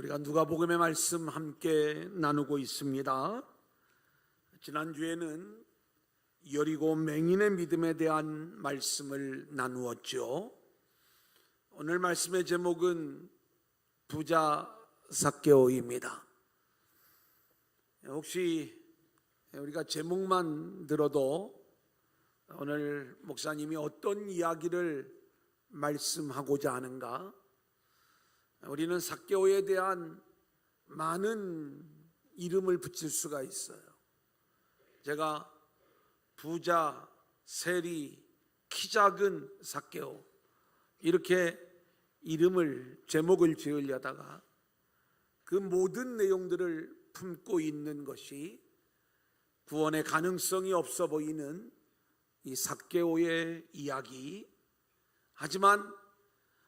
우리가 누가복음의 말씀 함께 나누고 있습니다. 지난주에는 여리고 맹인의 믿음에 대한 말씀을 나누었죠. 오늘 말씀의 제목은 부자 삭개오입니다. 혹시 우리가 제목만 들어도 오늘 목사님이 어떤 이야기를 말씀하고자 하는가? 우리는 삭개오에 대한 많은 이름을 붙일 수가 있어요. 제가 부자, 세리, 키 작은 삭개오 이렇게 제목을 지으려다가 그 모든 내용들을 품고 있는 것이 구원의 가능성이 없어 보이는 이 삭개오의 이야기, 하지만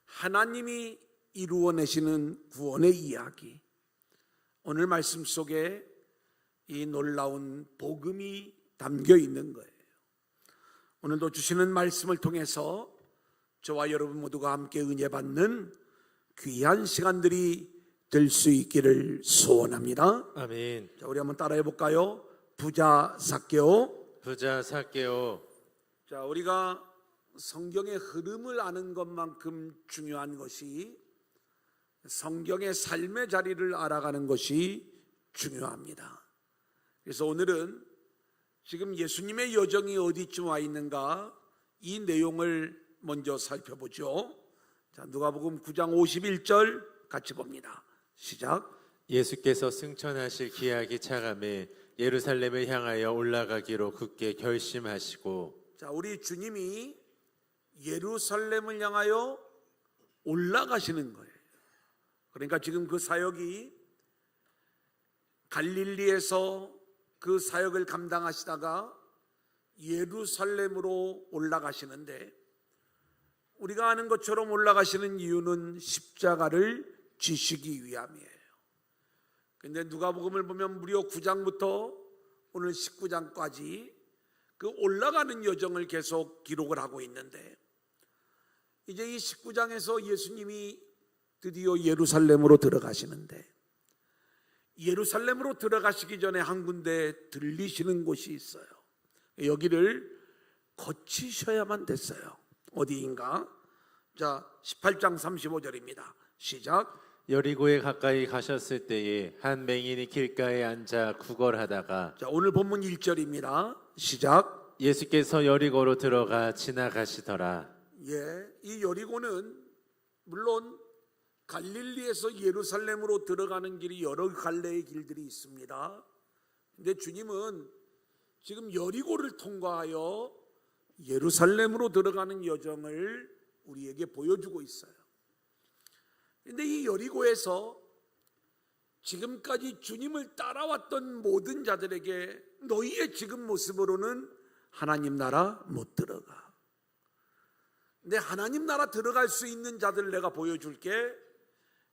하나님이 이루어내시는 구원의 이야기, 오늘 말씀 속에 이 놀라운 복음이 담겨 있는 거예요. 오늘도 주시는 말씀을 통해서 저와 여러분 모두가 함께 은혜 받는 귀한 시간들이 될 수 있기를 소원합니다. 아멘. 자, 우리 한번 따라해 볼까요? 부자 삭개오. 부자 삭개오. 자, 우리가 성경의 흐름을 아는 것만큼 중요한 것이 성경의 삶의 자리를 알아가는 것이 중요합니다. 그래서 오늘은 지금 예수님의 여정이 어디쯤 와 있는가, 이 내용을 먼저 살펴보죠. 자, 누가복음 9장 51절 같이 봅니다. 시작. 예수께서 승천하실 기약이 차감해 예루살렘을 향하여 올라가기로 굳게 결심하시고. 자, 우리 주님이 예루살렘을 향하여 올라가시는 거예요. 그러니까 지금 그 사역이 갈릴리에서 그 사역을 감당하시다가 예루살렘으로 올라가시는데, 우리가 아는 것처럼 올라가시는 이유는 십자가를 지시기 위함이에요. 근데 누가복음을 보면 무려 9장부터 오늘 19장까지 그 올라가는 여정을 계속 기록을 하고 있는데, 이제 이 19장에서 예수님이 드디어 예루살렘으로 들어가시는데, 예루살렘으로 들어가시기 전에 한 군데 들리시는 곳이 있어요. 여기를 거치셔야만 됐어요. 어디인가? 자, 18장 35절입니다. 시작. 여리고에 가까이 가셨을 때에 한 맹인이 길가에 앉아 구걸하다가. 자, 오늘 본문 1절입니다. 시작. 예수께서 여리고로 들어가 지나가시더라. 예, 이 여리고는 물론 갈릴리에서 예루살렘으로 들어가는 길이 여러 갈래의 길들이 있습니다. 근데 주님은 지금 여리고를 통과하여 예루살렘으로 들어가는 여정을 우리에게 보여주고 있어요. 근데 이 여리고에서 지금까지 주님을 따라왔던 모든 자들에게 너희의 지금 모습으로는 하나님 나라 못 들어가. 근데 하나님 나라 들어갈 수 있는 자들 내가 보여줄게.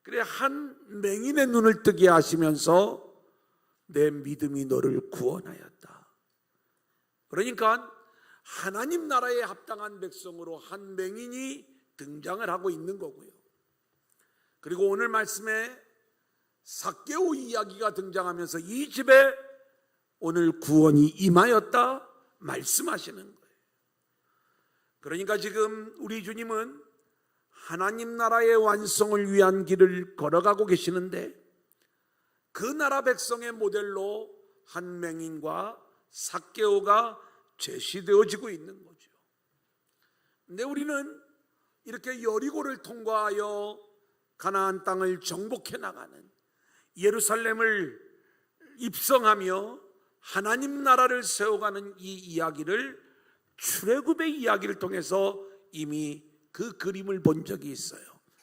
그래, 한 맹인의 눈을 뜨게 하시면서 내 믿음이 너를 구원하였다. 그러니까 하나님 나라에 합당한 백성으로 한 맹인이 등장을 하고 있는 거고요. 그리고 오늘 말씀에 삭개오 이야기가 등장하면서 이 집에 오늘 구원이 임하였다 말씀하시는 거예요. 그러니까 지금 우리 주님은 하나님 나라의 완성을 위한 길을 걸어가고 계시는데, 그 나라 백성의 모델로 한 맹인과 삭개오가 제시되어지고 있는 거죠. 근데 우리는 이렇게 여리고를 통과하여 가나안 땅을 정복해 나가는, 예루살렘을 입성하며 하나님 나라를 세워가는 이 이야기를 출애굽의 이야기를 통해서 이미 그 그림을 본 적이 있어요.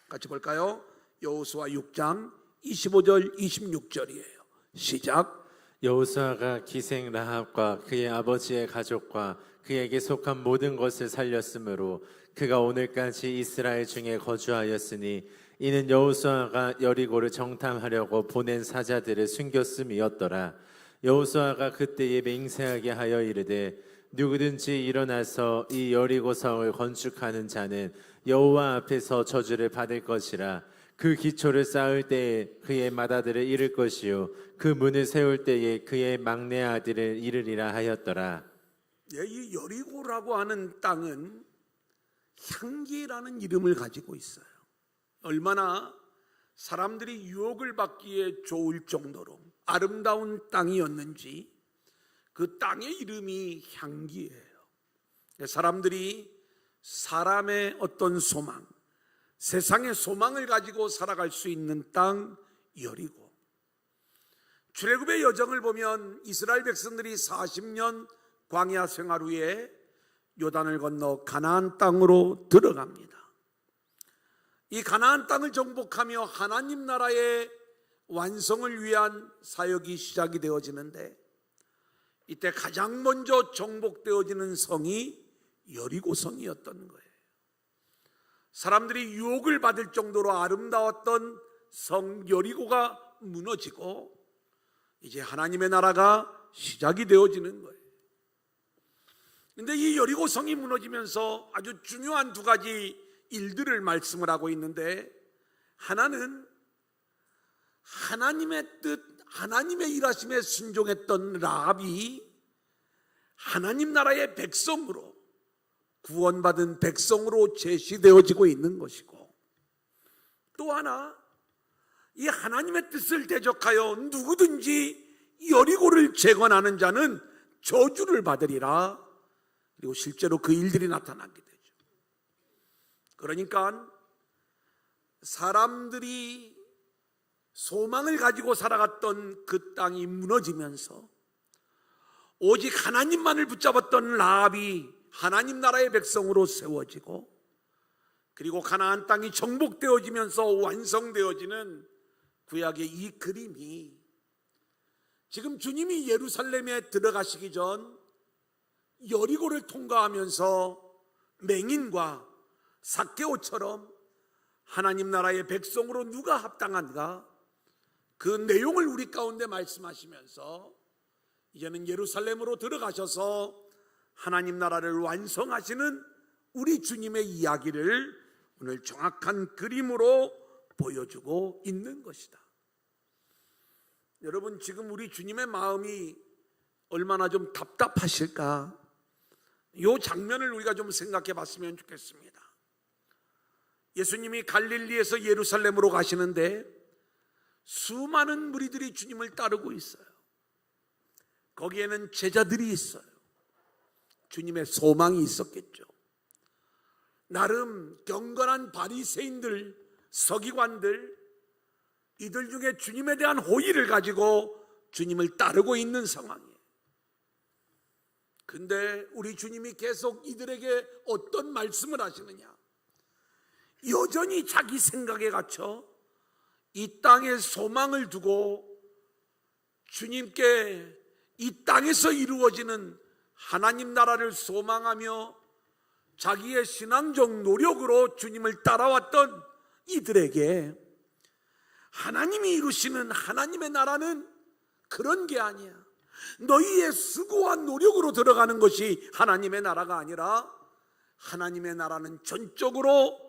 같이 볼까요? 여호수아 6장 25절 26절이에요. 시작. 여호수아가 기생 라합과 그의 아버지의 가족과 그에게 속한 모든 것을 살렸으므로 그가 오늘까지 이스라엘 중에 거주하였으니, 이는 여호수아가 여리고를 정탐하려고 보낸 사자들을 숨겼음이었더라. 여호수아가 그때에 맹세하게 하여 이르되, 누구든지 일어나서 이 여리고 성을 건축하는 자는 여호와 앞에서 저주를 받을 것이라. 그 기초를 쌓을 때에 그의 맏아들을 잃을 것이요 그 문을 세울 때에 그의 막내 아들을 잃으리라 하였더라. 예, 이 여리고라고 하는 땅은 향기라는 이름을 가지고 있어요. 얼마나 사람들이 유혹을 받기에 좋을 정도로 아름다운 땅이었는지 그 땅의 이름이 향기예요. 사람들이 사람의 어떤 소망, 세상의 소망을 가지고 살아갈 수 있는 땅 여리고. 출애굽의 여정을 보면 이스라엘 백성들이 40년 광야 생활 후에 요단을 건너 가나안 땅으로 들어갑니다. 이 가나안 땅을 정복하며 하나님 나라의 완성을 위한 사역이 시작이 되어지는데, 이때 가장 먼저 정복되어지는 성이 여리고성이었던 거예요. 사람들이 유혹을 받을 정도로 아름다웠던 성 여리고가 무너지고 이제 하나님의 나라가 시작이 되어지는 거예요. 그런데 이 여리고성이 무너지면서 아주 중요한 두 가지 일들을 말씀을 하고 있는데, 하나는 하나님의 뜻, 하나님의 일하심에 순종했던 라합이 하나님 나라의 백성으로, 구원받은 백성으로 제시되어지고 있는 것이고, 또 하나 이 하나님의 뜻을 대적하여 누구든지 여리고를 재건하는 자는 저주를 받으리라. 그리고 실제로 그 일들이 나타나게 되죠. 그러니까 사람들이 소망을 가지고 살아갔던 그 땅이 무너지면서 오직 하나님만을 붙잡았던 라합이 하나님 나라의 백성으로 세워지고, 그리고 가나안 땅이 정복되어지면서 완성되어지는 구약의 이 그림이 지금 주님이 예루살렘에 들어가시기 전 여리고를 통과하면서 맹인과 삭개오처럼 하나님 나라의 백성으로 누가 합당한가, 그 내용을 우리 가운데 말씀하시면서 이제는 예루살렘으로 들어가셔서 하나님 나라를 완성하시는 우리 주님의 이야기를 오늘 정확한 그림으로 보여주고 있는 것이다. 여러분, 지금 우리 주님의 마음이 얼마나 좀 답답하실까, 이 장면을 우리가 좀 생각해 봤으면 좋겠습니다. 예수님이 갈릴리에서 예루살렘으로 가시는데 수많은 무리들이 주님을 따르고 있어요. 거기에는 제자들이 있어요. 주님의 소망이 있었겠죠. 나름 경건한 바리새인들, 서기관들, 이들 중에 주님에 대한 호의를 가지고 주님을 따르고 있는 상황이에요. 근데 우리 주님이 계속 이들에게 어떤 말씀을 하시느냐, 여전히 자기 생각에 갇혀 이 땅에 소망을 두고 주님께 이 땅에서 이루어지는 하나님 나라를 소망하며 자기의 신앙적 노력으로 주님을 따라왔던 이들에게 하나님이 이루시는 하나님의 나라는 그런 게 아니야. 너희의 수고와 노력으로 들어가는 것이 하나님의 나라가 아니라 하나님의 나라는 전적으로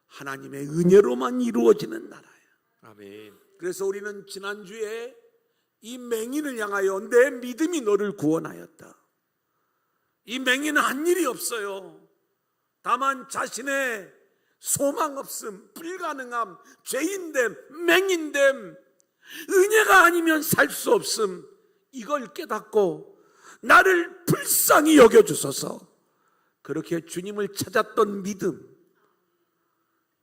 하나님의 은혜로만 이루어지는 나라예요. 아멘. 그래서 우리는 지난주에 이 맹인을 향하여 내 믿음이 너를 구원하였다. 이 맹인은 한 일이 없어요. 다만 자신의 소망 없음, 불가능함, 죄인됨, 맹인됨, 은혜가 아니면 살 수 없음, 이걸 깨닫고 나를 불쌍히 여겨주소서, 그렇게 주님을 찾았던 믿음,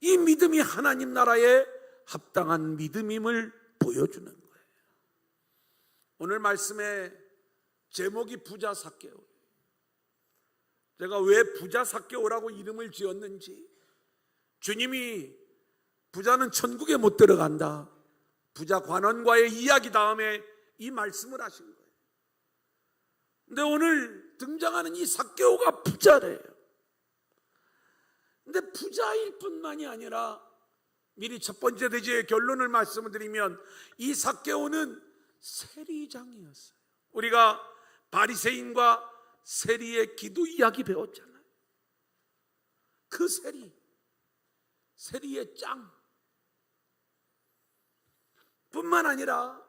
이 믿음이 하나님 나라에 합당한 믿음임을 보여주는 거예요. 오늘 말씀의 제목이 부자 삭개오. 제가 왜 부자 삭개오라고 이름을 지었는지, 주님이 부자는 천국에 못 들어간다, 부자 관원과의 이야기 다음에 이 말씀을 하신 거예요. 근데 오늘 등장하는 이 삭개오가 부자래요. 근데 부자일 뿐만이 아니라 미리 첫 번째 대지의 결론을 말씀을 드리면 이 삭개오는 세리장이었어요. 우리가 바리새인과 세리의 기도 이야기 배웠잖아요. 그 세리의 짱, 뿐만 아니라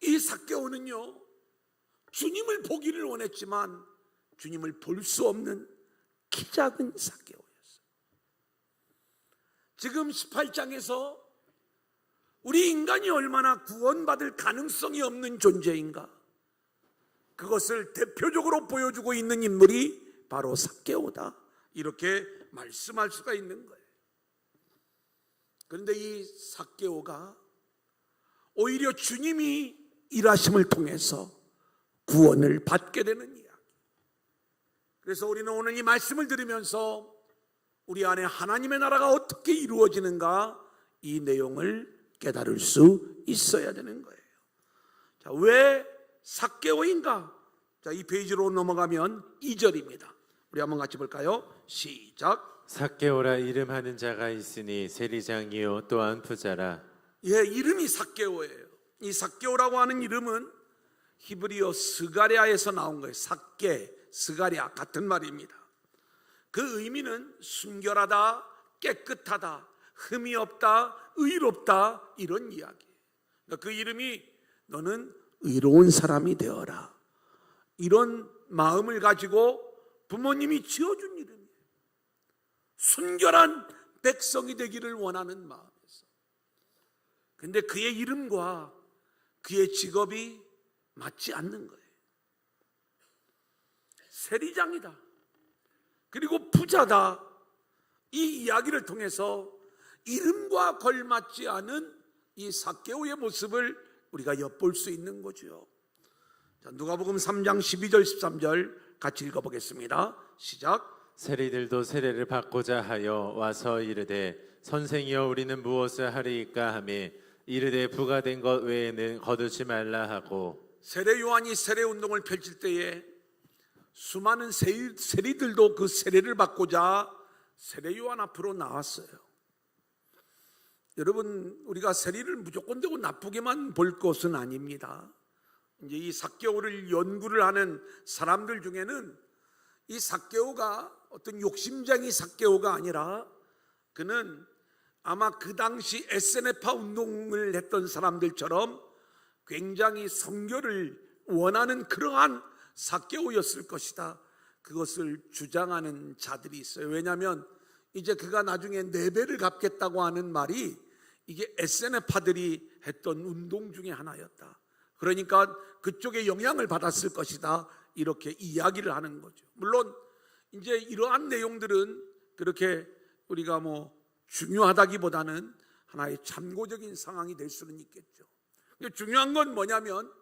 이 삭개오는요, 주님을 보기를 원했지만 주님을 볼 수 없는 키 작은 삭개오였어요. 지금 18장에서 우리 인간이 얼마나 구원받을 가능성이 없는 존재인가, 그것을 대표적으로 보여주고 있는 인물이 바로 삭개오다, 이렇게 말씀할 수가 있는 거예요. 그런데 이 삭개오가 오히려 주님이 일하심을 통해서 구원을 받게 되는 이야기. 그래서 우리는 오늘 이 말씀을 들으면서 우리 안에 하나님의 나라가 어떻게 이루어지는가, 이 내용을 깨달을 수 있어야 되는 거예요. 자, 왜 삭개오인가? 자, 이 페이지로 넘어가면 2절입니다. 우리 한번 같이 볼까요? 시작. 삭개오라 이름하는 자가 있으니 세리장이요 또한 부자라. 예, 이름이 삭개오예요. 이 삭개오라고 하는 이름은 히브리어 스가랴에서 나온 거예요. 삭개, 스가랴 같은 말입니다. 그 의미는 순결하다, 깨끗하다, 흠이 없다, 의롭다, 이런 이야기예요. 그러니까 그 이름이 너는 의로운 사람이 되어라, 이런 마음을 가지고 부모님이 지어준 이름이에요. 순결한 백성이 되기를 원하는 마음에서. 근데 그의 이름과 그의 직업이 맞지 않는 거예요. 세리장이다, 그리고 부자다, 이 이야기를 통해서 이름과 걸맞지 않은 이 삭개오의 모습을 우리가 엿볼 수 있는 거죠. 자, 누가복음 3장 12절 13절 같이 읽어보겠습니다. 시작. 세리들도 세례를 받고자 하여 와서 이르되 선생이여 우리는 무엇을 하리이까 하며 이르되 부가된 것 외에는 거두지 말라 하고. 세례 요한이 세례 운동을 펼칠 때에 수많은 세리들도 그 세례를 받고자 세례 요한 앞으로 나왔어요. 여러분, 우리가 세리를 무조건 되고 나쁘게만 볼 것은 아닙니다. 이제 이 삭개오를 연구를 하는 사람들 중에는 이 삭개오가 어떤 욕심쟁이 삭개오가 아니라 그는 아마 그 당시 에세네파 운동을 했던 사람들처럼 굉장히 성결을 원하는 그러한 삭개오였을 것이다, 그것을 주장하는 자들이 있어요. 왜냐하면 이제 그가 나중에 4배를 갚겠다고 하는 말이 이게 에세네파들이 했던 운동 중에 하나였다. 그러니까 그쪽에 영향을 받았을 것이다, 이렇게 이야기를 하는 거죠. 물론 이제 이러한 내용들은 그렇게 우리가 중요하다기보다는 하나의 참고적인 상황이 될 수는 있겠죠. 중요한 건 뭐냐면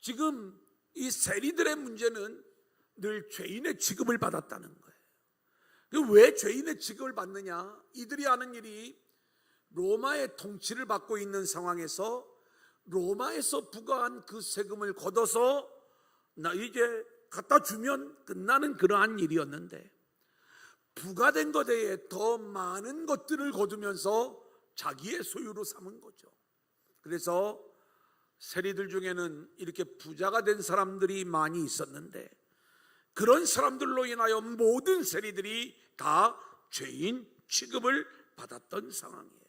지금 이 세리들의 문제는 늘 죄인의 취급을 받았다는 거예요. 왜 죄인의 취급을 받느냐? 이들이 하는 일이 로마의 통치를 받고 있는 상황에서 로마에서 부과한 그 세금을 걷어서 나 이제 갖다 주면 끝나는 그러한 일이었는데, 부과된 것 외에 더 많은 것들을 거두면서 자기의 소유로 삼은 거죠. 그래서 세리들 중에는 이렇게 부자가 된 사람들이 많이 있었는데, 그런 사람들로 인하여 모든 세리들이 다 죄인 취급을 받았던 상황이에요.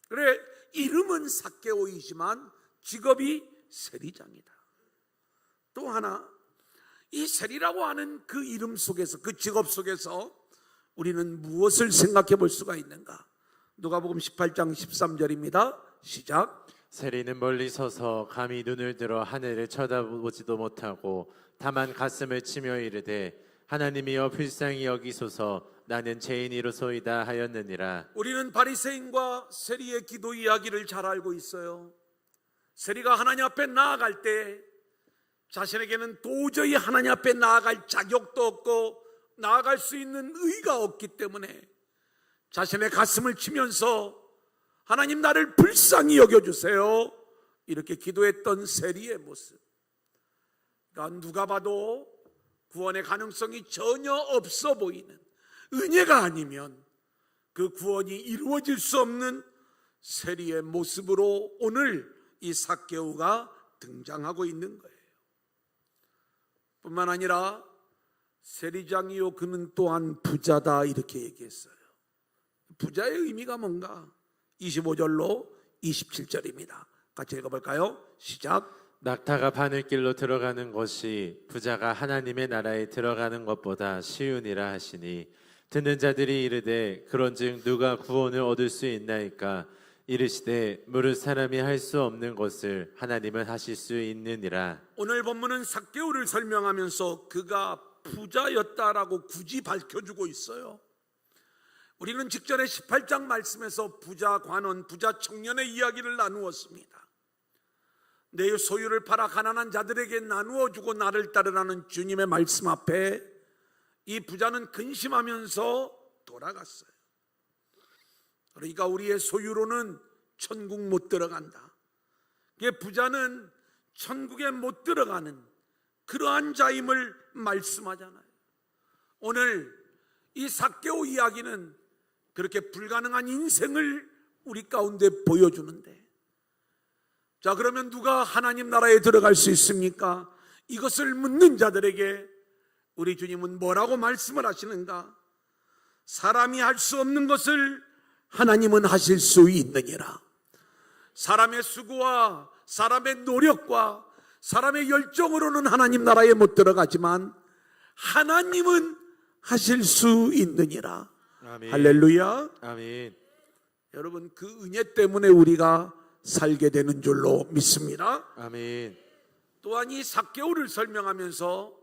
그래, 이름은 삭개오이지만 직업이 세리장이다. 또 하나, 이 세리라고 하는 그 이름 속에서, 그 직업 속에서 우리는 무엇을 생각해 볼 수가 있는가? 누가복음 18장 13절입니다. 시작. 세리는 멀리 서서 감히 눈을 들어 하늘을 쳐다보지도 못하고 다만 가슴을 치며 이르되 하나님이여 불쌍히 여기소서 나는 죄인이로소이다 하였느니라. 우리는 바리새인과 세리의 기도 이야기를 잘 알고 있어요. 세리가 하나님 앞에 나아갈 때 자신에게는 도저히 하나님 앞에 나아갈 자격도 없고 나아갈 수 있는 의가 없기 때문에 자신의 가슴을 치면서 하나님 나를 불쌍히 여겨주세요, 이렇게 기도했던 세리의 모습. 그러니까 누가 봐도 구원의 가능성이 전혀 없어 보이는, 은혜가 아니면 그 구원이 이루어질 수 없는 세리의 모습으로 오늘 이 삭개오가 등장하고 있는 거예요. 뿐만 아니라 세리장이요 그는 또한 부자다, 이렇게 얘기했어요. 부자의 의미가 뭔가 25절로 27절입니다. 같이 읽어볼까요? 시작. 낙타가 바늘길로 들어가는 것이 부자가 하나님의 나라에 들어가는 것보다 쉬우니라 하시니 듣는 자들이 이르되 그런즉 누가 구원을 얻을 수 있나이까 이르시되 물을 사람이 할 수 없는 것을 하나님은 하실 수 있느니라. 오늘 본문은 삭개오를 설명하면서 그가 부자였다라고 굳이 밝혀주고 있어요. 우리는 직전에 18장 말씀에서 부자 관원, 부자 청년의 이야기를 나누었습니다. 내 소유를 팔아 가난한 자들에게 나누어 주고 나를 따르라는 주님의 말씀 앞에 이 부자는 근심하면서 돌아갔어요. 그러니까 우리의 소유로는 천국 못 들어간다. 부자는 천국에 못 들어가는 그러한 자임을 말씀하잖아요. 오늘 이 삭개오 이야기는 그렇게 불가능한 인생을 우리 가운데 보여주는데, 자, 그러면 누가 하나님 나라에 들어갈 수 있습니까? 이것을 묻는 자들에게 우리 주님은 뭐라고 말씀을 하시는가? 사람이 할 수 없는 것을 하나님은 하실 수 있느니라. 사람의 수고와 사람의 노력과 사람의 열정으로는 하나님 나라에 못 들어가지만 하나님은 하실 수 있느니라. 아멘. 할렐루야. 아멘. 여러분, 그 은혜 때문에 우리가 살게 되는 줄로 믿습니다. 아멘. 또한 이 삭개오를 설명하면서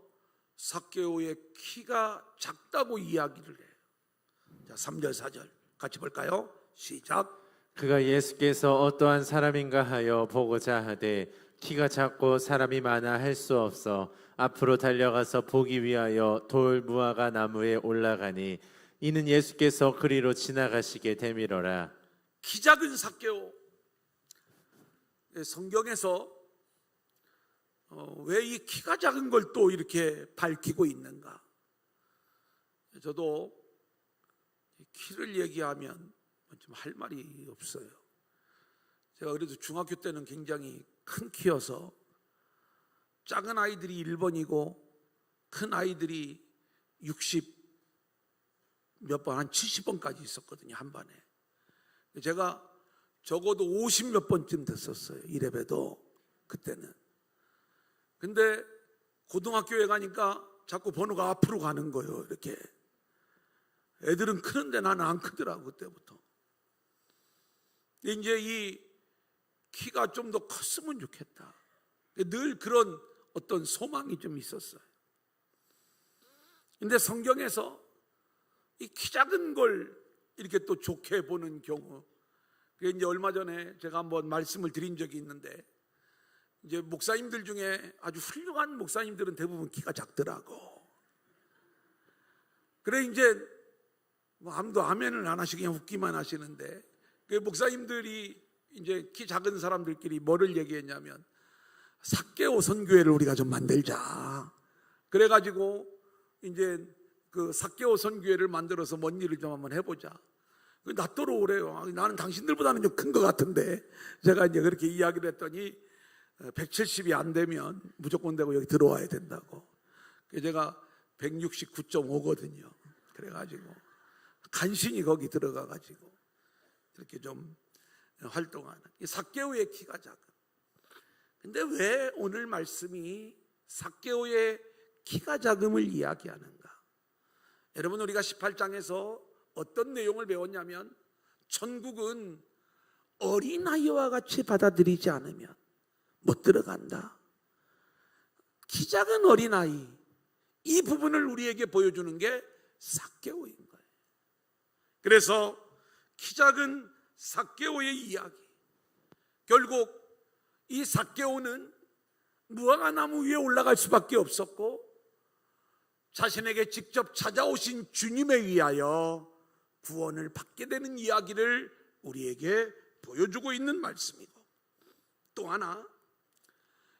삭개오의 키가 작다고 이야기를 해요. 자, 3절 4절 같이 볼까요? 시작. 그가 예수께서 어떠한 사람인가 하여 보고자 하되 키가 작고 사람이 많아 할 수 없어 앞으로 달려가서 보기 위하여 돌 무화과 나무에 올라가니 이는 예수께서 그리로 지나가시게 되미러라. 키 작은 삭개오. 성경에서 왜 이 키가 작은 걸 또 이렇게 밝히고 있는가? 저도 키를 얘기하면 좀 할 말이 없어요. 제가 그래도 중학교 때는 굉장히 큰 키여서 작은 아이들이 1번이고 큰 아이들이 60 몇 번, 한 70번까지 있었거든요, 한 반에. 제가 적어도 50 몇 번쯤 됐었어요, 이래봬도 그때는. 근데 고등학교에 가니까 자꾸 번호가 앞으로 가는 거예요, 이렇게. 애들은 크는데 나는 안 크더라고, 그때부터. 이제 이 키가 좀 더 컸으면 좋겠다. 늘 그런 어떤 소망이 좀 있었어요. 근데 성경에서 이 키 작은 걸 이렇게 또 좋게 보는 경우, 그게 이제 얼마 전에 제가 한번 말씀을 드린 적이 있는데, 이제 목사님들 중에 아주 훌륭한 목사님들은 대부분 키가 작더라고. 그래 이제 뭐 아무도 아멘을 안 하시고 그냥 웃기만 하시는데, 그 목사님들이 이제 키 작은 사람들끼리 뭐를 얘기했냐면 삭개오 선교회를 우리가 좀 만들자. 그래가지고 이제 그 삭개오 선교회를 만들어서 뭔 일을 좀 한번 해보자. 낯도로 오래요. 나는 당신들보다는 좀 큰 것 같은데, 제가 이제 그렇게 이야기를 했더니 170이 안 되면 무조건 되고 여기 들어와야 된다고. 제가 169.5거든요. 그래가지고 간신히 거기 들어가가지고 이렇게 좀 활동하는 이 삭개오의 키가 작은. 근데 왜 오늘 말씀이 삭개오의 키가 작음을 이야기하는가? 여러분, 우리가 18장에서 어떤 내용을 배웠냐면, 천국은 어린아이와 같이 받아들이지 않으면 못 들어간다. 키 작은 어린아이, 이 부분을 우리에게 보여주는 게 삭개오인 거예요. 그래서 키 작은 삭개오의 이야기, 결국 이 삭개오는 무화과 나무 위에 올라갈 수밖에 없었고, 자신에게 직접 찾아오신 주님에 의하여 구원을 받게 되는 이야기를 우리에게 보여주고 있는 말씀이고, 또 하나,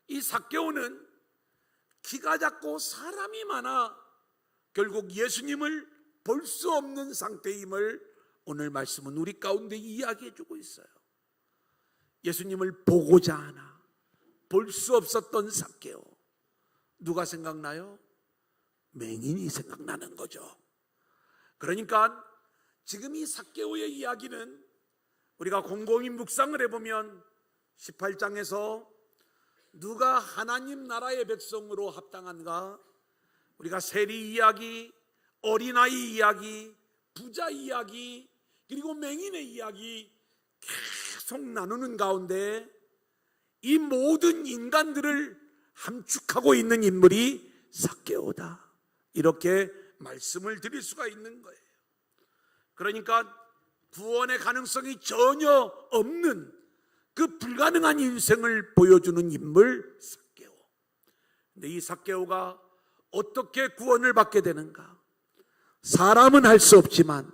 이 삭개오는 키가 작고 사람이 많아 결국 예수님을 볼 수 없는 상태임을 오늘 말씀은 우리 가운데 이야기해 주고 있어요. 예수님을 보고자 하나 볼 수 없었던 삭개오, 누가 생각나요? 맹인이 생각나는 거죠. 그러니까 지금 이 삭개오의 이야기는 우리가 곰곰이 묵상을 해보면 18장에서 누가 하나님 나라의 백성으로 합당한가, 우리가 세리 이야기, 어린아이 이야기, 부자 이야기, 그리고 맹인의 이야기 계속 나누는 가운데 이 모든 인간들을 함축하고 있는 인물이 삭개오다, 이렇게 말씀을 드릴 수가 있는 거예요. 그러니까 구원의 가능성이 전혀 없는 그 불가능한 인생을 보여주는 인물 삭개오. 근데 이 삭개오가 어떻게 구원을 받게 되는가? 사람은 할 수 없지만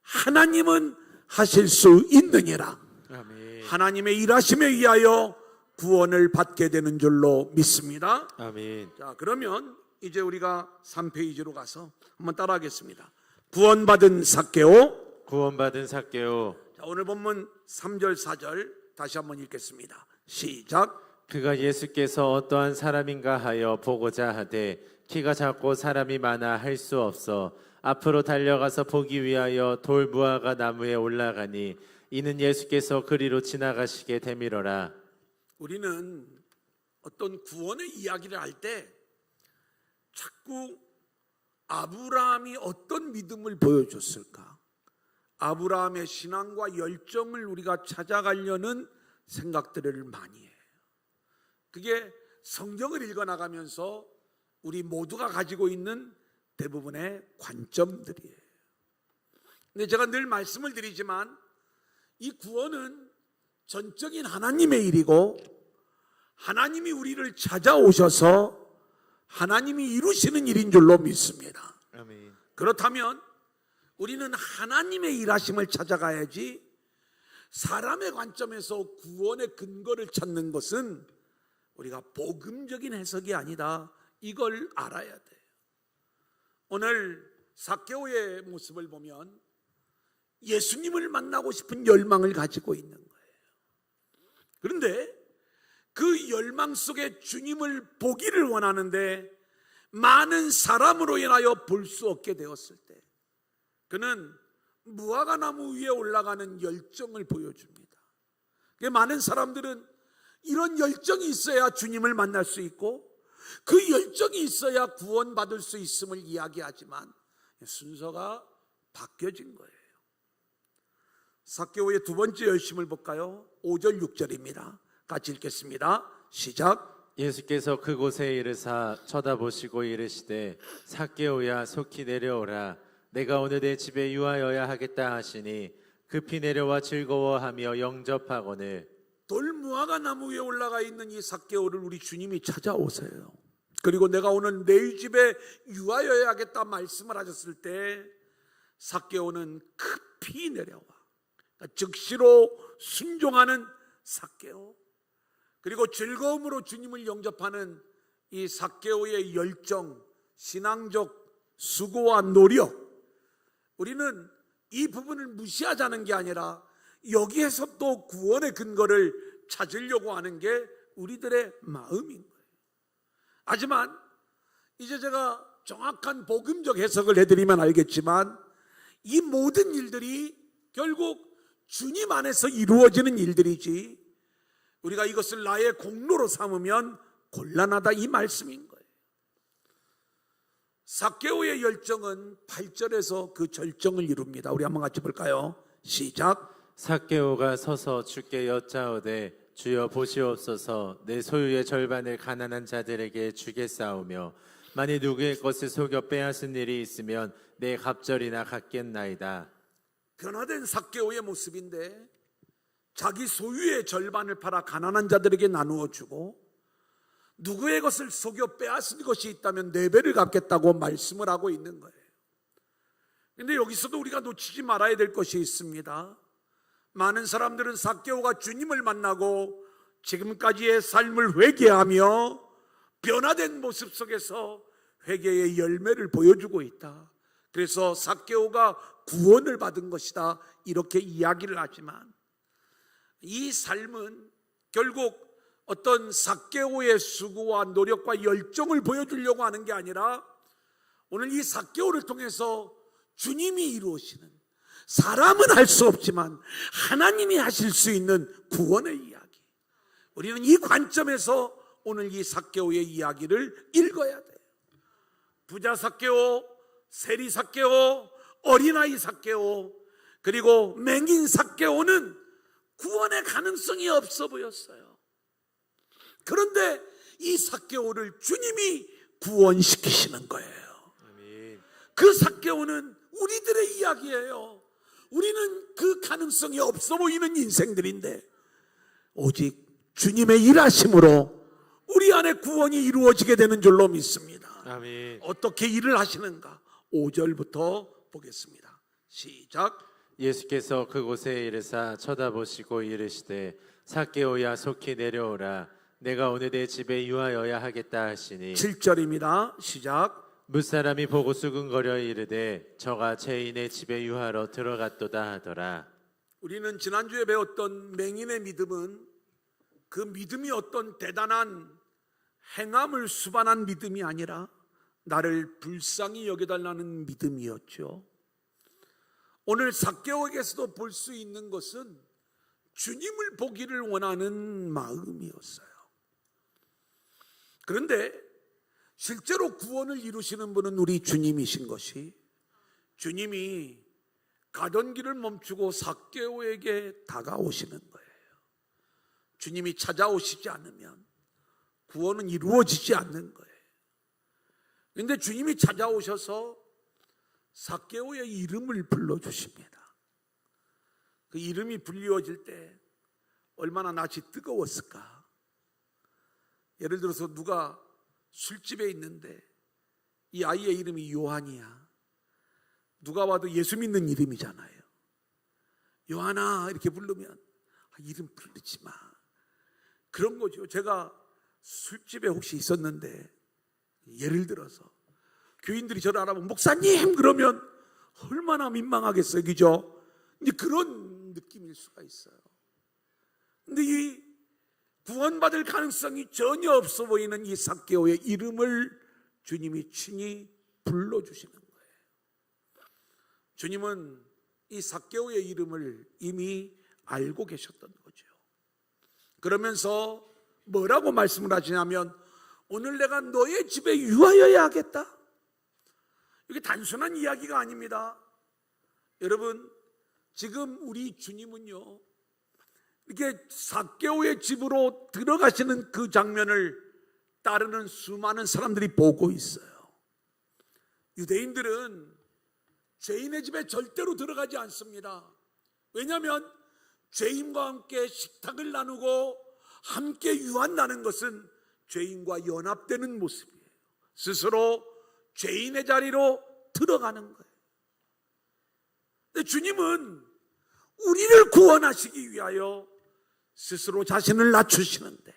하나님은 하실 수 있느니라. 아멘. 하나님의 일하심에 의하여 구원을 받게 되는 줄로 믿습니다. 아멘. 자, 그러면 이제 우리가 3페이지로 가서 한번 따라하겠습니다. 구원받은 삭개오. 구원받은 삭개오. 자, 오늘 본문 3절 4절 다시 한번 읽겠습니다. 시작. 그가 예수께서 어떠한 사람인가 하여 보고자 하되 키가 작고 사람이 많아 할 수 없어 앞으로 달려가서 보기 위하여 돌무화과 나무에 올라가니 이는 예수께서 그리로 지나가시게 되밀어라. 우리는 어떤 구원의 이야기를 할 때 자꾸 아브라함이 어떤 믿음을 보여줬을까, 아브라함의 신앙과 열정을 우리가 찾아가려는 생각들을 많이 해요. 그게 성경을 읽어나가면서 우리 모두가 가지고 있는 대부분의 관점들이에요. 근데 제가 늘 말씀을 드리지만 이 구원은 전적인 하나님의 일이고 하나님이 우리를 찾아오셔서 하나님이 이루시는 일인 줄로 믿습니다. 아멘. 그렇다면 우리는 하나님의 일하심을 찾아가야지 사람의 관점에서 구원의 근거를 찾는 것은 우리가 복음적인 해석이 아니다, 이걸 알아야 돼요. 오늘 삭개오의 모습을 보면 예수님을 만나고 싶은 열망을 가지고 있는 거예요. 그런데 그 열망 속에 주님을 보기를 원하는데 많은 사람으로 인하여 볼 수 없게 되었을 때 그는 무화과 나무 위에 올라가는 열정을 보여줍니다. 많은 사람들은 이런 열정이 있어야 주님을 만날 수 있고 그 열정이 있어야 구원받을 수 있음을 이야기하지만 순서가 바뀌어진 거예요. 삭개오의 두 번째 열심을 볼까요? 5절 6절입니다. 같이 읽겠습니다. 시작. 예수께서 그곳에 이르사 쳐다보시고 이르시되 삭개오야 속히 내려오라. 내가 오늘 내 집에 유하여야 하겠다 하시니 급히 내려와 즐거워하며 영접하거늘. 돌무화과 나무 위에 올라가 있는 이 삭개오를 우리 주님이 찾아오세요. 그리고 내가 오늘 내 집에 유하여야 하겠다 말씀을 하셨을 때 삭개오는 급히 내려와, 그러니까 즉시로 순종하는 삭개오, 그리고 즐거움으로 주님을 영접하는 이 삭개오의 열정, 신앙적 수고와 노력, 우리는 이 부분을 무시하자는 게 아니라 여기에서 또 구원의 근거를 찾으려고 하는 게 우리들의 마음인 거예요. 하지만 이제 제가 정확한 복음적 해석을 해드리면 알겠지만 이 모든 일들이 결국 주님 안에서 이루어지는 일들이지 우리가 이것을 나의 공로로 삼으면 곤란하다, 이 말씀인 거예요. 삭개오의 열정은 8절에서 그 절정을 이룹니다. 우리 한번 같이 볼까요? 시작. 삭개오가 서서 주께 여짜오되 주여 보시옵소서, 내 소유의 절반을 가난한 자들에게 주겠사오며 만일 누구의 것을 속여 빼앗은 일이 있으면 내 갑절이나 갚겠나이다. 변화된 삭개오의 모습인데 자기 소유의 절반을 팔아 가난한 자들에게 나누어 주고 누구의 것을 속여 빼앗은 것이 있다면 4배를 갚겠다고 말씀을 하고 있는 거예요. 그런데 여기서도 우리가 놓치지 말아야 될 것이 있습니다. 많은 사람들은 삭개오가 주님을 만나고 지금까지의 삶을 회개하며 변화된 모습 속에서 회개의 열매를 보여주고 있다. 그래서 삭개오가 구원을 받은 것이다, 이렇게 이야기를 하지만 이 삶은 결국 어떤 삭개오의 수고와 노력과 열정을 보여주려고 하는 게 아니라 오늘 이 삭개오를 통해서 주님이 이루시는, 사람은 할 수 없지만 하나님이 하실 수 있는 구원의 이야기. 우리는 이 관점에서 오늘 이 삭개오의 이야기를 읽어야 돼요. 부자 삭개오, 세리 삭개오, 어린아이 삭개오, 그리고 맹인 삭개오는 구원의 가능성이 없어 보였어요. 그런데 이 삭개오를 주님이 구원시키시는 거예요. 아멘. 그 삭개오는 우리들의 이야기예요. 우리는 그 가능성이 없어 보이는 인생들인데 오직 주님의 일하심으로 우리 안에 구원이 이루어지게 되는 줄로 믿습니다. 아멘. 어떻게 일을 하시는가? 5절부터 보겠습니다. 시작. 예수께서 그곳에 이르사 쳐다보시고 이르시되 삭개오야 속히 내려오라 내가 오늘 내 집에 유하여야 하겠다 하시니 7절입니다. 시작. 무사람이 보고 수근거려 이르되 저가 죄인의 집에 유하러 들어갔도다 하더라. 우리는 지난주에 배웠던 맹인의 믿음은 그 믿음이 어떤 대단한 행함을 수반한 믿음이 아니라 나를 불쌍히 여겨달라는 믿음이었죠. 오늘 삭개오에게서도 볼 수 있는 것은 주님을 보기를 원하는 마음이었어요. 그런데 실제로 구원을 이루시는 분은 우리 주님이신 것이, 주님이 가던 길을 멈추고 삭개오에게 다가오시는 거예요. 주님이 찾아오시지 않으면 구원은 이루어지지 않는 거예요. 그런데 주님이 찾아오셔서 삭개오의 이름을 불러주십니다. 그 이름이 불리워질 때 얼마나 낯이 뜨거웠을까. 예를 들어서 누가 술집에 있는데 이 아이의 이름이 요한이야. 누가 봐도 예수 믿는 이름이잖아요. 요한아 이렇게 부르면 이름 부르지 마. 그런 거죠. 제가 술집에 혹시 있었는데 예를 들어서 교인들이 저를 알아보면 목사님 그러면 얼마나 민망하겠어요. 그죠? 이제 그런 느낌일 수가 있어요. 근데 이 구원받을 가능성이 전혀 없어 보이는 이 삭개오의 이름을 주님이 친히 불러주시는 거예요. 주님은 이 삭개오의 이름을 이미 알고 계셨던 거죠. 그러면서 뭐라고 말씀을 하시냐면 오늘 내가 너의 집에 유하여야 하겠다. 이게 단순한 이야기가 아닙니다. 여러분, 지금 우리 주님은요, 이렇게 삭개오의 집으로 들어가시는 그 장면을 따르는 수많은 사람들이 보고 있어요. 유대인들은 죄인의 집에 절대로 들어가지 않습니다. 왜냐하면 죄인과 함께 식탁을 나누고 함께 유한다는 것은 죄인과 연합되는 모습이에요. 스스로 죄인의 자리로 들어가는 거예요. 근데 주님은 우리를 구원하시기 위하여 스스로 자신을 낮추시는데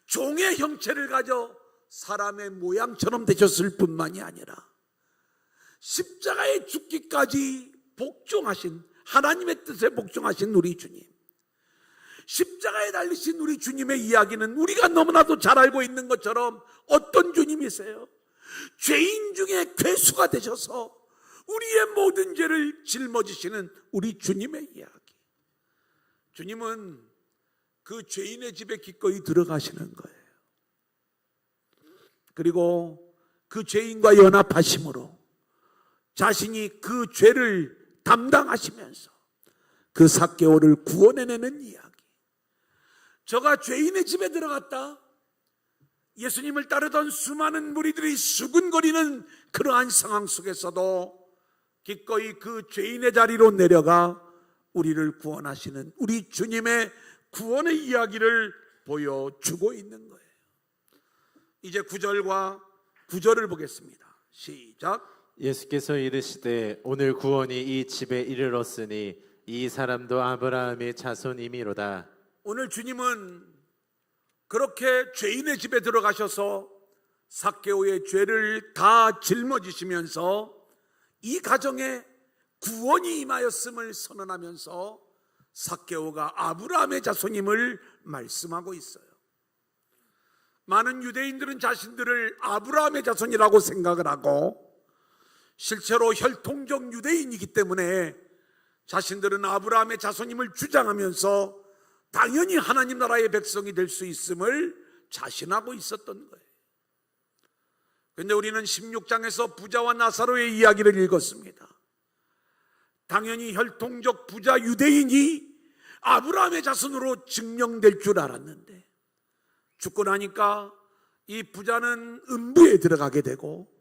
종의 형체를 가져 사람의 모양처럼 되셨을 뿐만이 아니라 십자가에 죽기까지 복종하신, 하나님의 뜻에 복종하신 우리 주님, 십자가에 달리신 우리 주님의 이야기는 우리가 너무나도 잘 알고 있는 것처럼 어떤 주님이세요? 죄인 중에 괴수가 되셔서 우리의 모든 죄를 짊어지시는 우리 주님의 이야기. 주님은 그 죄인의 집에 기꺼이 들어가시는 거예요. 그리고 그 죄인과 연합하심으로 자신이 그 죄를 담당하시면서 그 삭개오를 구원해내는 이야기. 저가 죄인의 집에 들어갔다. 예수님을 따르던 수많은 무리들이 수군거리는 그러한 상황 속에서도 기꺼이 그 죄인의 자리로 내려가 우리를 구원하시는 우리 주님의 구원의 이야기를 보여주고 있는 거예요. 이제 9절과 9절을 보겠습니다. 시작. 예수께서 이르시되 오늘 구원이 이 집에 이르렀으니 이 사람도 아브라함의 자손이미로다. 오늘 주님은 그렇게 죄인의 집에 들어가셔서 삭개오의 죄를 다 짊어지시면서 이 가정에 구원이 임하였음을 선언하면서 삭개오가 아브라함의 자손임을 말씀하고 있어요. 많은 유대인들은 자신들을 아브라함의 자손이라고 생각을 하고 실제로 혈통적 유대인이기 때문에 자신들은 아브라함의 자손임을 주장하면서 당연히 하나님 나라의 백성이 될 수 있음을 자신하고 있었던 거예요. 그런데 우리는 16장에서 부자와 나사로의 이야기를 읽었습니다. 당연히 혈통적 부자 유대인이 아브라함의 자손으로 증명될 줄 알았는데 죽고 나니까 이 부자는 음부에 들어가게 되고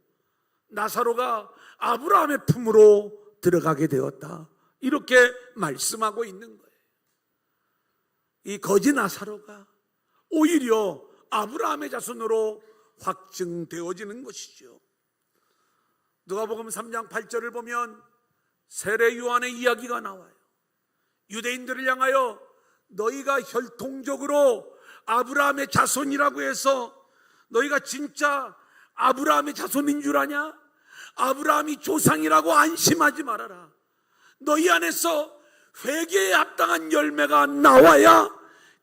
나사로가 아브라함의 품으로 들어가게 되었다, 이렇게 말씀하고 있는 거예요. 이 거지 나사로가 오히려 아브라함의 자손으로 확증되어지는 것이죠. 누가복음 3장 8절을 보면 세례 요한의 이야기가 나와요. 유대인들을 향하여 너희가 혈통적으로 아브라함의 자손이라고 해서 너희가 진짜 아브라함의 자손인 줄 아냐? 아브라함이 조상이라고 안심하지 말아라. 너희 안에서 회개에 합당한 열매가 나와야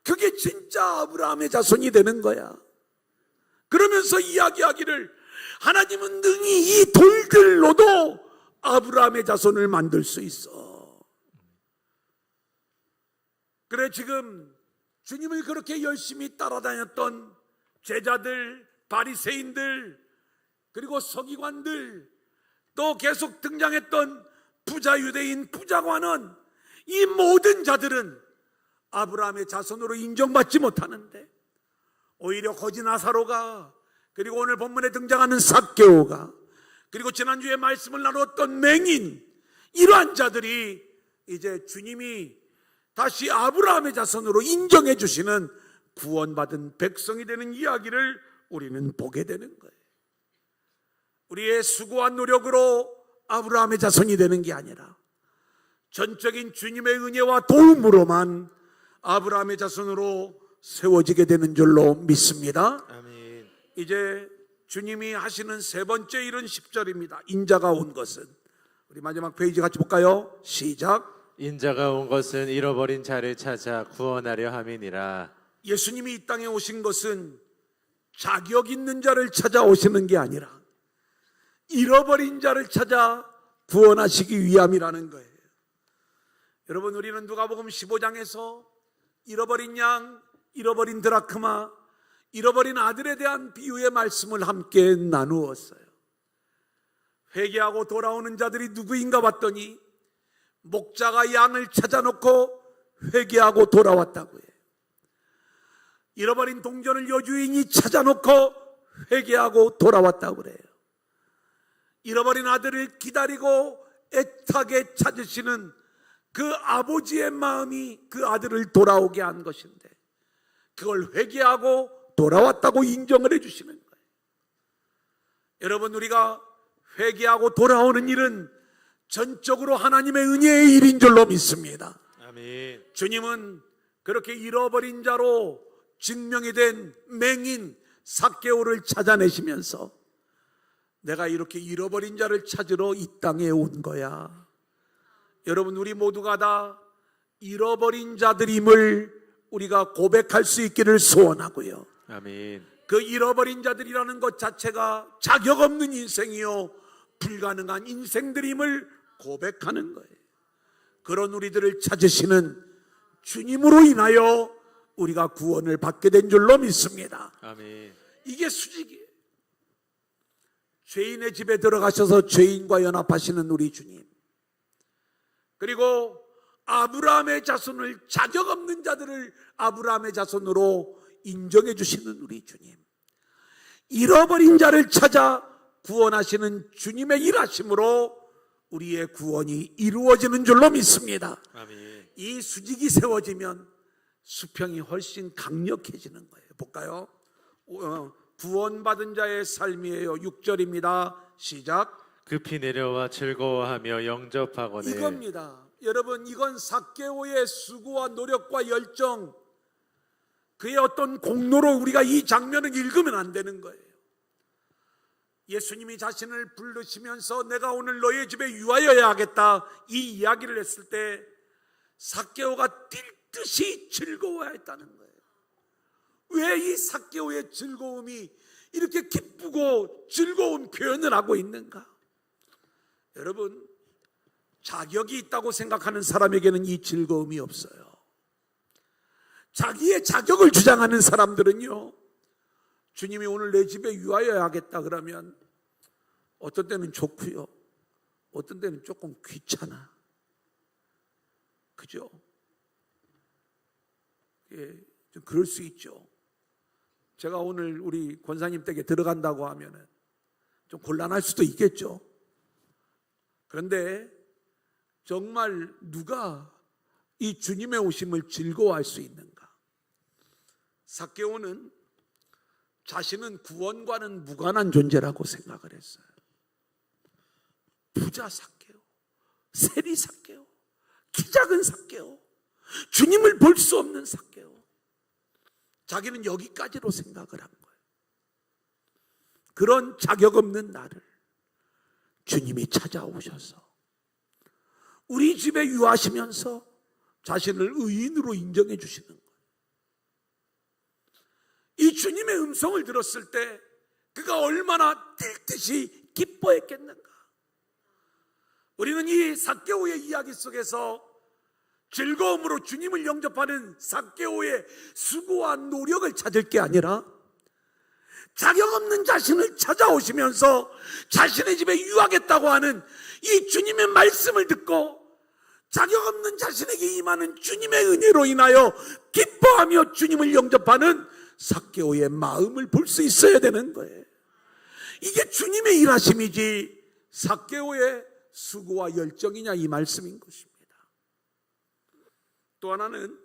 그게 진짜 아브라함의 자손이 되는 거야. 그러면서 이야기하기를 하나님은 능히 이 돌들로도 아브라함의 자손을 만들 수 있어. 그래, 지금 주님을 그렇게 열심히 따라다녔던 제자들, 바리새인들, 그리고 서기관들, 또 계속 등장했던 부자 유대인 부자관은, 이 모든 자들은 아브라함의 자손으로 인정받지 못하는데 오히려 거지 나사로가, 그리고 오늘 본문에 등장하는 삭개오가, 그리고 지난주에 말씀을 나눴던 맹인, 이러한 자들이 이제 주님이 다시 아브라함의 자손으로 인정해 주시는 구원받은 백성이 되는 이야기를 우리는 보게 되는 거예요. 우리의 수고한 노력으로 아브라함의 자손이 되는 게 아니라 전적인 주님의 은혜와 도움으로만 아브라함의 자손으로 세워지게 되는 줄로 믿습니다. 아멘. 이제 주님이 하시는 세 번째 일은 10절입니다. 인자가 온 것은, 우리 마지막 페이지 같이 볼까요? 시작. 인자가 온 것은 잃어버린 자를 찾아 구원하려 함이니라. 예수님이 이 땅에 오신 것은 자격 있는 자를 찾아오시는 게 아니라 잃어버린 자를 찾아 구원하시기 위함이라는 거예요. 여러분, 우리는 누가복음 15장에서 잃어버린 양, 잃어버린 드라크마, 잃어버린 아들에 대한 비유의 말씀을 함께 나누었어요. 회개하고 돌아오는 자들이 누구인가 봤더니 목자가 양을 찾아놓고 회개하고 돌아왔다고 해요. 잃어버린 동전을 여주인이 찾아놓고 회개하고 돌아왔다고 그래요. 잃어버린 아들을 기다리고 애타게 찾으시는 그 아버지의 마음이 그 아들을 돌아오게 한 것인데 그걸 회개하고 돌아왔다고 인정을 해주시는 거예요. 여러분, 우리가 회개하고 돌아오는 일은 전적으로 하나님의 은혜의 일인 줄로 믿습니다. 아멘. 주님은 그렇게 잃어버린 자로 증명이 된 맹인 삭개오를 찾아내시면서 내가 이렇게 잃어버린 자를 찾으러 이 땅에 온 거야. 여러분, 우리 모두가 다 잃어버린 자들임을 우리가 고백할 수 있기를 소원하고요. 아멘. 그 잃어버린 자들이라는 것 자체가 자격 없는 인생이요 불가능한 인생들임을 고백하는 거예요. 그런 우리들을 찾으시는 주님으로 인하여 우리가 구원을 받게 된 줄로 믿습니다. 아멘. 이게 수직이에요. 죄인의 집에 들어가셔서 죄인과 연합하시는 우리 주님, 그리고 아브라함의 자손을, 자격 없는 자들을 아브라함의 자손으로 인정해 주시는 우리 주님, 잃어버린 자를 찾아 구원하시는 주님의 일하심으로 우리의 구원이 이루어지는 줄로 믿습니다. 아멘. 이 수직이 세워지면 수평이 훨씬 강력해지는 거예요. 볼까요? 구원받은 자의 삶이에요. 6절입니다. 시작. 급히 내려와 즐거워하며 영접하거늘. 이겁니다. 여러분, 이건 삭개오의 수고와 노력과 열정, 그의 어떤 공로로 우리가 이 장면을 읽으면 안 되는 거예요. 예수님이 자신을 부르시면서 내가 오늘 너의 집에 유하여야 하겠다, 이 이야기를 했을 때 삭개오가 뛸 듯이 즐거워했다는 거예요. 왜 이 삭개오의 즐거움이 이렇게 기쁘고 즐거운 표현을 하고 있는가? 여러분, 자격이 있다고 생각하는 사람에게는 이 즐거움이 없어요. 자기의 자격을 주장하는 사람들은요, 주님이 오늘 내 집에 유하여야 하겠다 그러면 어떤 때는 좋고요, 어떤 때는 조금 귀찮아. 그죠? 예, 좀 그럴 수 있죠. 제가 오늘 우리 권사님 댁에 들어간다고 하면은 좀 곤란할 수도 있겠죠. 그런데 정말 누가 이 주님의 오심을 즐거워할 수 있는가? 삭개오는 자신은 구원과는 무관한 존재라고 생각을 했어요. 부자 삭개오, 세리 삭개오, 키 작은 삭개오, 주님을 볼 수 없는 삭개오. 자기는 여기까지로 생각을 한 거예요. 그런 자격 없는 나를 주님이 찾아오셔서 우리 집에 유하시면서 자신을 의인으로 인정해 주시는 거예요. 이 주님의 음성을 들었을 때 그가 얼마나 뛸듯이 기뻐했겠는가. 우리는 이 삭개오의 이야기 속에서 즐거움으로 주님을 영접하는 삭개오의 수고와 노력을 찾을 게 아니라 자격 없는 자신을 찾아오시면서 자신의 집에 유하겠다고 하는 이 주님의 말씀을 듣고 자격 없는 자신에게 임하는 주님의 은혜로 인하여 기뻐하며 주님을 영접하는 삭개오의 마음을 볼 수 있어야 되는 거예요. 이게 주님의 일하심이지 삭개오의 수고와 열정이냐 이 말씀인 것입니다. 또 하나는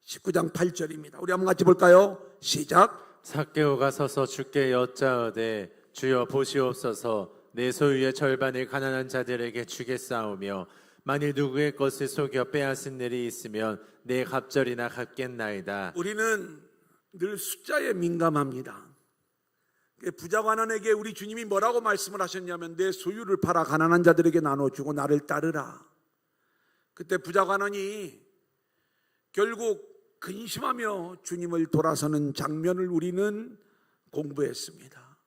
19장 8절입니다. 우리 한번 같이 볼까요? 시작. 삭개오가 서서 주께 여짜오되 주여 보시옵소서 내 소유의 절반을 가난한 자들에게 주겠사오며 만일 누구의 것을 속여 빼앗은 일이 있으면 내 갑절이나 갚겠나이다. 우리는 늘 숫자에 민감합니다. 부자관원에게 우리 주님이 뭐라고 말씀을 하셨냐면 내 소유를 팔아 가난한 자들에게 나눠주고 나를 따르라. 그때 부자관원이 결국 근심하며 주님을 돌아서는 장면을 우리는 공부했습니다.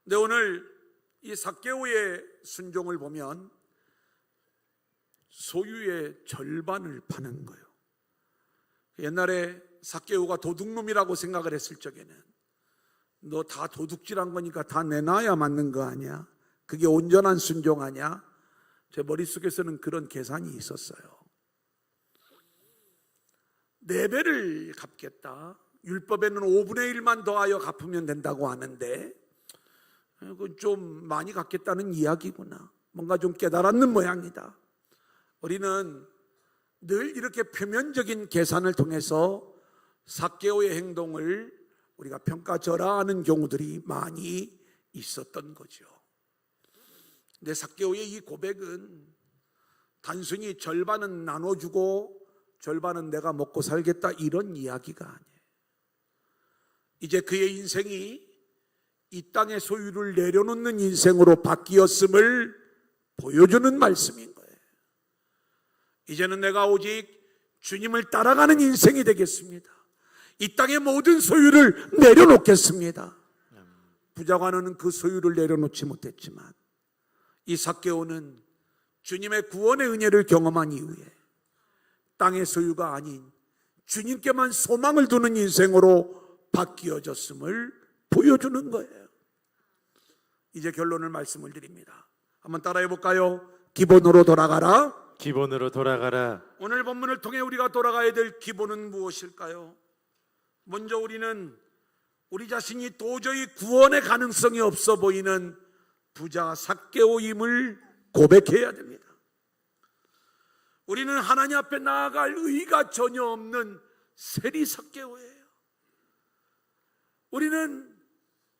근데 오늘 이 삭개오의 순종을 보면 소유의 절반을 파는 거예요. 옛날에 삭개오가 도둑놈이라고 생각을 했을 적에는 너 다 도둑질한 거니까 다 내놔야 맞는 거 아니야? 그게 온전한 순종 아니야? 제 머릿속에서는 그런 계산이 있었어요. 4배를 갚겠다. 율법에는 5분의 1만 더하여 갚으면 된다고 하는데 그건 좀 많이 갚겠다는 이야기구나. 뭔가 좀 깨달았는 모양이다. 우리는 늘 이렇게 표면적인 계산을 통해서 삭개오의 행동을 우리가 평가절하하는 경우들이 많이 있었던 거죠. 근데 삭개오의 이 고백은 단순히 절반은 나눠주고 절반은 내가 먹고 살겠다 이런 이야기가 아니에요. 이제 그의 인생이 이 땅의 소유를 내려놓는 인생으로 바뀌었음을 보여주는 말씀인 거예요. 이제는 내가 오직 주님을 따라가는 인생이 되겠습니다. 이 땅의 모든 소유를 내려놓겠습니다. 부자관원은 그 소유를 내려놓지 못했지만 이 삭개오는 주님의 구원의 은혜를 경험한 이후에 땅의 소유가 아닌 주님께만 소망을 두는 인생으로 바뀌어졌음을 보여주는 거예요. 이제 결론을 말씀을 드립니다. 한번 따라해 볼까요? 기본으로 돌아가라. 기본으로 돌아가라. 오늘 본문을 통해 우리가 돌아가야 될 기본은 무엇일까요? 먼저 우리는 우리 자신이 도저히 구원의 가능성이 없어 보이는 부자 삭개오임을 고백해야 됩니다. 우리는 하나님 앞에 나아갈 의의가 전혀 없는 세리 삭개오예요. 우리는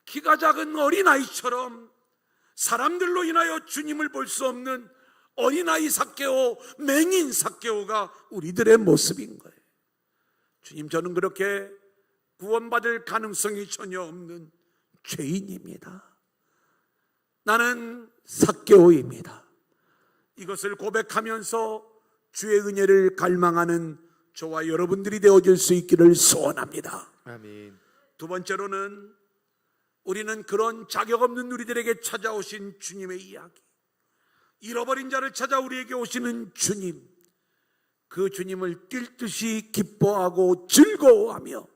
키가 작은 어린아이처럼 사람들로 인하여 주님을 볼 수 없는 어린아이 삭개오, 맹인 삭개오가 우리들의 모습인 거예요. 주님, 저는 그렇게 구원받을 가능성이 전혀 없는 죄인입니다. 나는 삭개오입니다. 이것을 고백하면서 주의 은혜를 갈망하는 저와 여러분들이 되어질 수 있기를 소원합니다. 아멘. 두 번째로는 우리는 그런 자격 없는 우리들에게 찾아오신 주님의 이야기, 잃어버린 자를 찾아 우리에게 오시는 주님, 그 주님을 뛸 듯이 기뻐하고 즐거워하며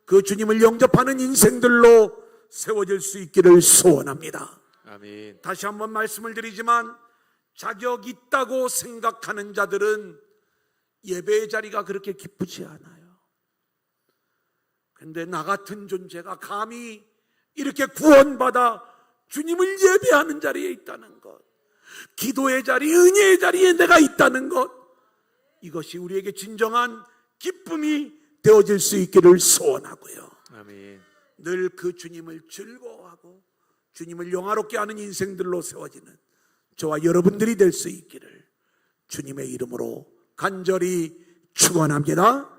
그 주님을 영접하는 인생들로 세워질 수 있기를 소원합니다. 아멘. 다시 한번 말씀을 드리지만 자격 있다고 생각하는 자들은 예배의 자리가 그렇게 기쁘지 않아요. 그런데 나 같은 존재가 감히 이렇게 구원받아 주님을 예배하는 자리에 있다는 것, 기도의 자리, 은혜의 자리에 내가 있다는 것, 이것이 우리에게 진정한 기쁨이 되어질 수 있기를 소원하고요. 아멘. 늘 그 주님을 즐거워하고 주님을 영화롭게 하는 인생들로 세워지는 저와 여러분들이 될 수 있기를 주님의 이름으로 간절히 축원합니다.